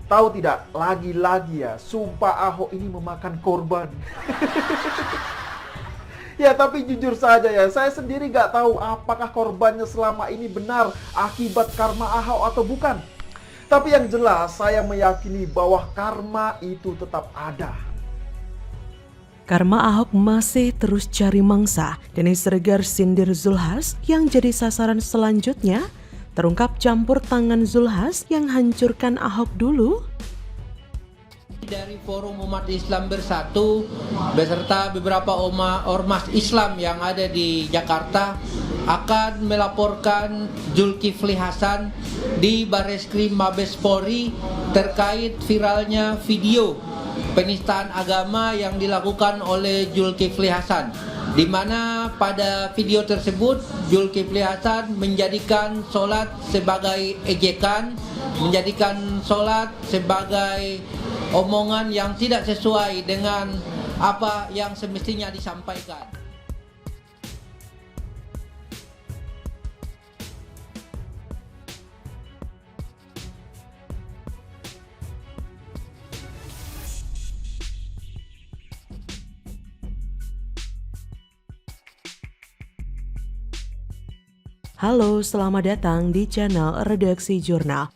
Tahu tidak, lagi-lagi ya, sumpah Ahok ini memakan korban. Ya, tapi jujur saja ya, saya sendiri nggak tahu apakah korbannya selama ini benar akibat karma Ahok atau bukan. Tapi yang jelas, saya meyakini bahwa karma itu tetap ada. Karma Ahok masih terus cari mangsa. Denny Siregar sindir Zulhas yang jadi sasaran selanjutnya. Terungkap campur tangan Zulhas yang hancurkan Ahok dulu. Dari Forum Umat Islam Bersatu beserta beberapa ormas Islam yang ada di Jakarta akan melaporkan Zulkifli Hasan di Barreskrim Mabes Polri terkait viralnya video penistaan agama yang dilakukan oleh Zulkifli Hasan, di mana pada video tersebut Zulkifli Hasan menjadikan sholat sebagai ejekan, menjadikan sholat sebagai omongan yang tidak sesuai dengan apa yang semestinya disampaikan. Halo, selamat datang di channel Redaksi Jurnal.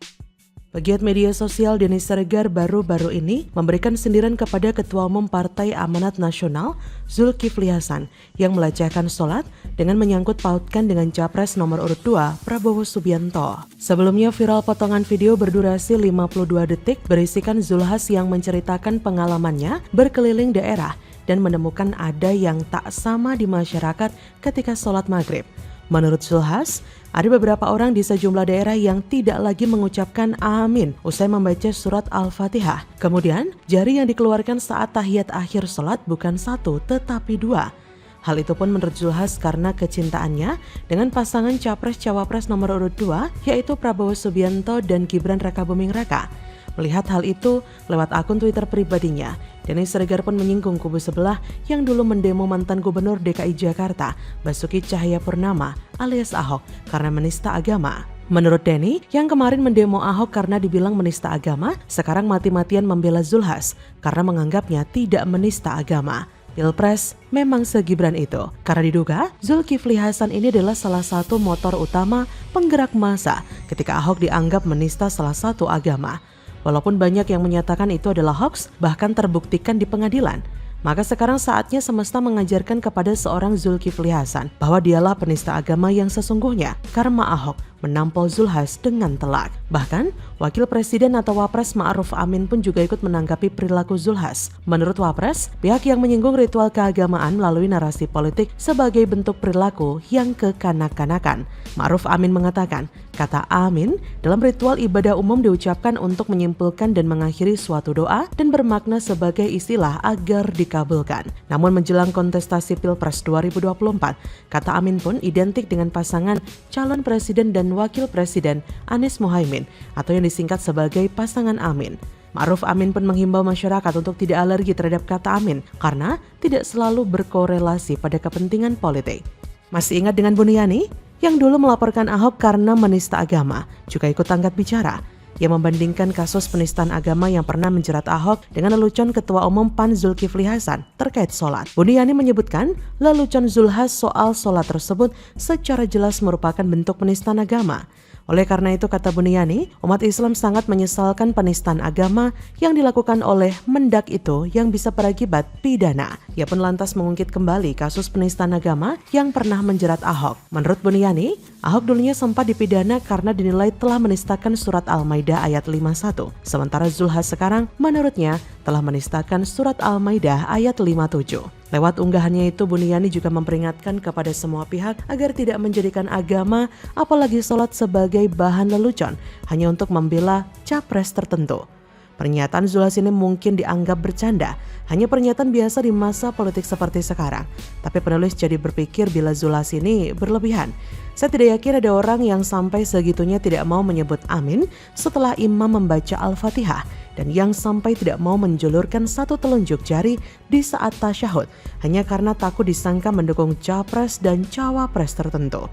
Pegiat media sosial Denny Siregar baru-baru ini memberikan sindiran kepada Ketua Umum Partai Amanat Nasional Zulkifli Hasan yang melecehkan sholat dengan menyangkut pautkan dengan Capres nomor urut 2 Prabowo Subianto. Sebelumnya viral potongan video berdurasi 52 detik berisikan Zulhas yang menceritakan pengalamannya berkeliling daerah dan menemukan ada yang tak sama di masyarakat ketika sholat maghrib. Menurut Zulhas, ada beberapa orang di sejumlah daerah yang tidak lagi mengucapkan amin usai membaca surat Al-Fatihah. Kemudian, jari yang dikeluarkan saat tahiyat akhir sholat bukan satu tetapi dua. Hal itu pun menurut Zulhas karena kecintaannya dengan pasangan Capres-Cawapres nomor urut 2 yaitu Prabowo Subianto dan Gibran Rakabuming Raka. Melihat hal itu lewat akun Twitter pribadinya, Denny Siregar pun menyinggung kubu sebelah yang dulu mendemo mantan Gubernur DKI Jakarta, Basuki Cahayapurnama alias Ahok karena menista agama. Menurut Denny, yang kemarin mendemo Ahok karena dibilang menista agama, sekarang mati-matian membela Zulhas karena menganggapnya tidak menista agama. Pilpres memang segibran itu, karena diduga Zulkifli Hasan ini adalah salah satu motor utama penggerak massa ketika Ahok dianggap menista salah satu agama. Walaupun banyak yang menyatakan itu adalah hoax, bahkan terbuktikan di pengadilan, maka sekarang saatnya semesta mengajarkan kepada seorang Zulkifli Hasan bahwa dialah penista agama yang sesungguhnya karena Ahok menampol Zulhas dengan telak. Bahkan, Wakil Presiden atau Wapres Ma'ruf Amin pun juga ikut menanggapi perilaku Zulhas. Menurut Wapres, pihak yang menyinggung ritual keagamaan melalui narasi politik sebagai bentuk perilaku yang kekanak-kanakan. Ma'ruf Amin mengatakan, kata amin dalam ritual ibadah umum diucapkan untuk menyimpulkan dan mengakhiri suatu doa dan bermakna sebagai istilah agar dikabulkan. Namun menjelang kontestasi Pilpres 2024, kata amin pun identik dengan pasangan calon presiden dan wakil presiden Anies Mohaimin atau yang disingkat sebagai pasangan amin. Ma'ruf Amin pun menghimbau masyarakat untuk tidak alergi terhadap kata amin karena tidak selalu berkorelasi pada kepentingan politik. Masih ingat dengan Buniani yang dulu melaporkan Ahok karena menista agama, juga ikut angkat bicara. Ia membandingkan kasus penistaan agama yang pernah menjerat Ahok dengan lelucon Ketua Umum PAN Zulkifli Hasan terkait sholat. Buniani menyebutkan lelucon Zulhas soal sholat tersebut secara jelas merupakan bentuk penistaan agama. Oleh karena itu, kata Buniani, umat Islam sangat menyesalkan penistaan agama yang dilakukan oleh Mendak itu yang bisa berakibat pidana. Ia pun lantas mengungkit kembali kasus penistaan agama yang pernah menjerat Ahok. Menurut Buniani, Ahok dulunya sempat dipidana karena dinilai telah menistakan surat Al-Maidah ayat 51. Sementara Zulhas sekarang menurutnya telah menistakan surat Al-Maidah ayat 57. Lewat unggahannya itu, Buniani juga memperingatkan kepada semua pihak agar tidak menjadikan agama, apalagi sholat sebagai bahan lelucon hanya untuk membela capres tertentu. Pernyataan Zulhas ini mungkin dianggap bercanda, hanya pernyataan biasa di masa politik seperti sekarang. Tapi penulis jadi berpikir bila Zulhas ini berlebihan. Saya tidak yakin ada orang yang sampai segitunya tidak mau menyebut amin setelah imam membaca Al-Fatihah dan yang sampai tidak mau menjulurkan satu telunjuk jari di saat tasyahud hanya karena takut disangka mendukung capres dan cawapres tertentu.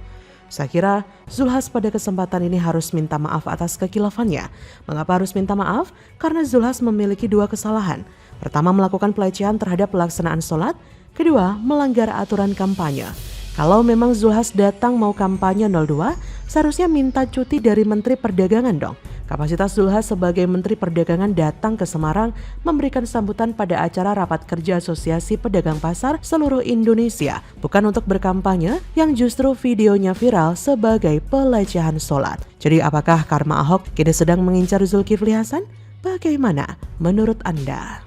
Saya kira Zulhas pada kesempatan ini harus minta maaf atas kekilafannya. Mengapa harus minta maaf? Karena Zulhas memiliki dua kesalahan. Pertama, melakukan pelecehan terhadap pelaksanaan sholat. Kedua, melanggar aturan kampanye. Kalau memang Zulhas datang mau kampanye 02, seharusnya minta cuti dari Menteri Perdagangan dong. Kapasitas Zulhas sebagai Menteri Perdagangan datang ke Semarang memberikan sambutan pada acara rapat kerja Asosiasi Pedagang Pasar seluruh Indonesia, bukan untuk berkampanye yang justru videonya viral sebagai pelecehan sholat. Jadi apakah karma Ahok kini sedang mengincar Zulkifli Hasan? Bagaimana menurut Anda?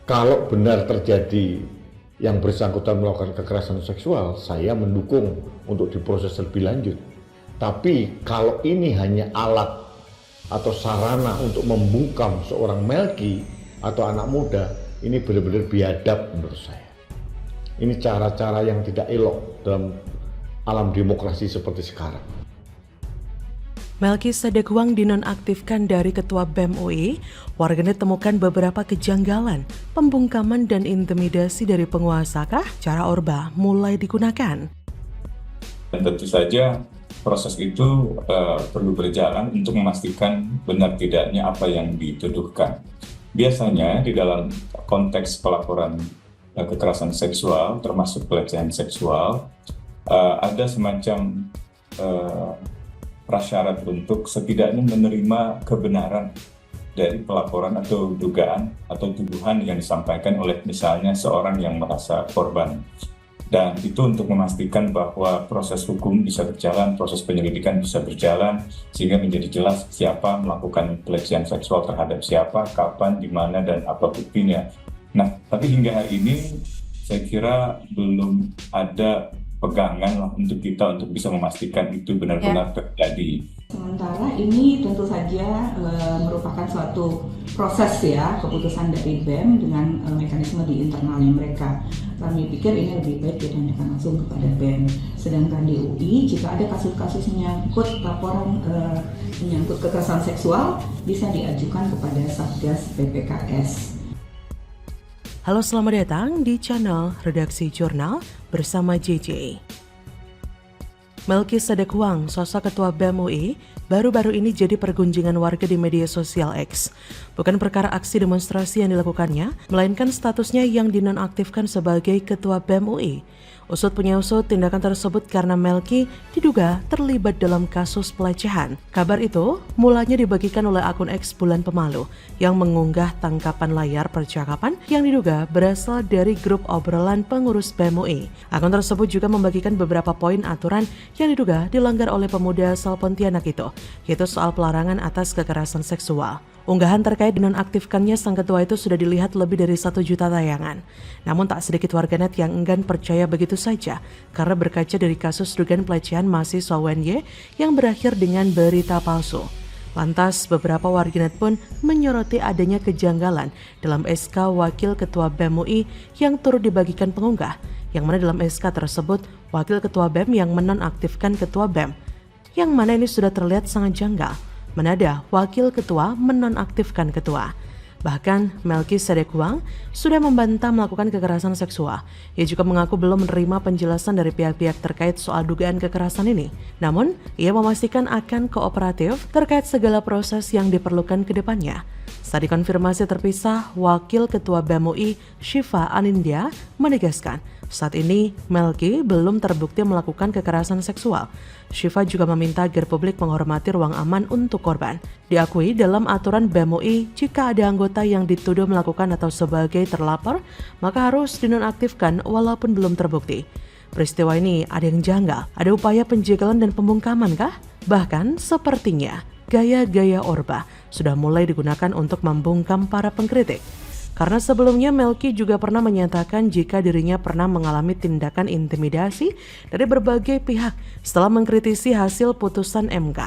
Kalau benar terjadi yang bersangkutan melakukan kekerasan seksual, saya mendukung untuk diproses lebih lanjut. Tapi kalau ini hanya alat atau sarana untuk membungkam seorang Melki atau anak muda, ini benar-benar biadab menurut saya. Ini cara-cara yang tidak elok dalam alam demokrasi seperti sekarang. Melki Sedekuang dinonaktifkan dari Ketua BEM UI, warganet temukan beberapa kejanggalan, pembungkaman dan intimidasi dari penguasa kah? Cara Orba mulai digunakan. Dan tentu saja proses itu perlu berjalan untuk memastikan benar tidaknya apa yang dituduhkan. Biasanya di dalam konteks pelaporan kekerasan seksual, termasuk pelecehan seksual, ada semacam prasyarat untuk setidaknya menerima kebenaran dari pelaporan atau dugaan atau tuduhan yang disampaikan oleh misalnya seorang yang merasa korban. Dan itu untuk memastikan bahwa proses hukum bisa berjalan, proses penyelidikan bisa berjalan, sehingga menjadi jelas siapa melakukan pelecehan seksual terhadap siapa, kapan, di mana, dan apa buktinya. Nah, tapi hingga hari ini saya kira belum ada pegangan lah untuk kita untuk bisa memastikan itu benar-benar terjadi. Sementara ini tentu saja merupakan suatu proses ya, keputusan dari BEM dengan mekanisme di internalnya mereka. Kami pikir ini lebih baik ditanyakan langsung kepada BEM. Sedangkan di UI, jika ada kasus-kasus menyangkut laporan menyangkut kekerasan seksual, bisa diajukan kepada Satgas PPKS. Halo, selamat datang di channel Redaksi Jurnal bersama JJ. Melki Sedekuang, sosok Ketua BEM UI, baru-baru ini jadi pergunjingan warga di media sosial X. Bukan perkara aksi demonstrasi yang dilakukannya, melainkan statusnya yang dinonaktifkan sebagai Ketua BEM UI. Usut punya usut, tindakan tersebut karena Melki diduga terlibat dalam kasus pelecehan. Kabar itu mulanya dibagikan oleh akun X Bulan Pemalu yang mengunggah tangkapan layar percakapan yang diduga berasal dari grup obrolan pengurus BEM UI. Akun tersebut juga membagikan beberapa poin aturan yang diduga dilanggar oleh pemuda asal Pontianak itu, yaitu soal pelarangan atas kekerasan seksual. Unggahan terkait dinonaktifkannya sang ketua itu sudah dilihat lebih dari 1 juta tayangan. Namun tak sedikit warganet yang enggan percaya begitu saja karena berkaca dari kasus dugaan pelecehan mahasiswa UNY yang berakhir dengan berita palsu. Lantas beberapa warganet pun menyoroti adanya kejanggalan dalam SK Wakil Ketua BEM UI yang turut dibagikan pengunggah, yang mana dalam SK tersebut Wakil Ketua BEM yang menonaktifkan Ketua BEM, yang mana ini sudah terlihat sangat janggal. Menada Wakil Ketua menonaktifkan Ketua. Bahkan Melki Sedekuang sudah membantah melakukan kekerasan seksual. Ia juga mengaku belum menerima penjelasan dari pihak-pihak terkait soal dugaan kekerasan ini. Namun, ia memastikan akan kooperatif terkait segala proses yang diperlukan ke depannya. Saat dikonfirmasi terpisah, Wakil Ketua BEM UI Syifa Anindya menegaskan saat ini Melki belum terbukti melakukan kekerasan seksual. Syifa juga meminta agar publik menghormati ruang aman untuk korban. Diakui dalam aturan BEM UI, jika ada anggota yang dituduh melakukan atau sebagai terlapor, maka harus dinonaktifkan walaupun belum terbukti. Peristiwa ini ada yang janggal, ada upaya penjagalan dan pembungkaman kah? Bahkan sepertinya gaya-gaya Orba sudah mulai digunakan untuk membungkam para pengkritik. Karena sebelumnya Melki juga pernah menyatakan jika dirinya pernah mengalami tindakan intimidasi dari berbagai pihak setelah mengkritisi hasil putusan MK.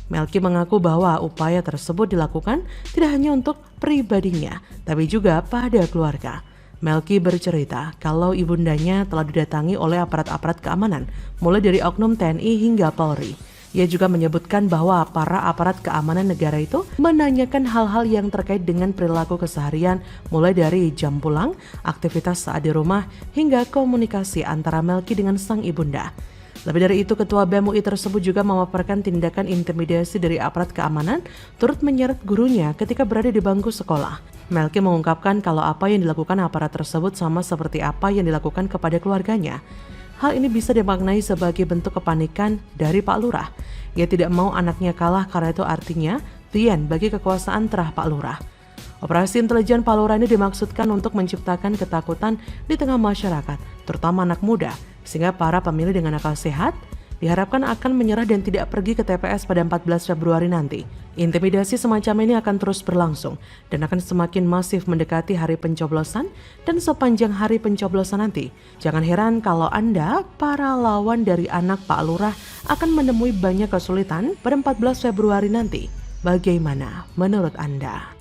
Melki mengaku bahwa upaya tersebut dilakukan tidak hanya untuk pribadinya, tapi juga pada keluarga. Melki bercerita kalau ibundanya telah didatangi oleh aparat-aparat keamanan, mulai dari oknum TNI hingga Polri. Ia juga menyebutkan bahwa para aparat keamanan negara itu menanyakan hal-hal yang terkait dengan perilaku keseharian, mulai dari jam pulang, aktivitas saat di rumah, hingga komunikasi antara Melki dengan sang ibunda. Lebih dari itu, Ketua BEM UI tersebut juga memaparkan tindakan intimidasi dari aparat keamanan turut menyeret gurunya ketika berada di bangku sekolah. Melki mengungkapkan kalau apa yang dilakukan aparat tersebut sama seperti apa yang dilakukan kepada keluarganya. Hal ini bisa dimaknai sebagai bentuk kepanikan dari Pak Lurah. Ia tidak mau anaknya kalah karena itu artinya tien bagi kekuasaan terah Pak Lurah. Operasi intelijen Pak Lurah ini dimaksudkan untuk menciptakan ketakutan di tengah masyarakat, terutama anak muda, sehingga para pemilih dengan akal sehat diharapkan akan menyerah dan tidak pergi ke TPS pada 14 Februari nanti. Intimidasi semacam ini akan terus berlangsung dan akan semakin masif mendekati hari pencoblosan dan sepanjang hari pencoblosan nanti. Jangan heran kalau Anda, para lawan dari anak Pak Lurah, akan menemui banyak kesulitan pada 14 Februari nanti. Bagaimana menurut Anda?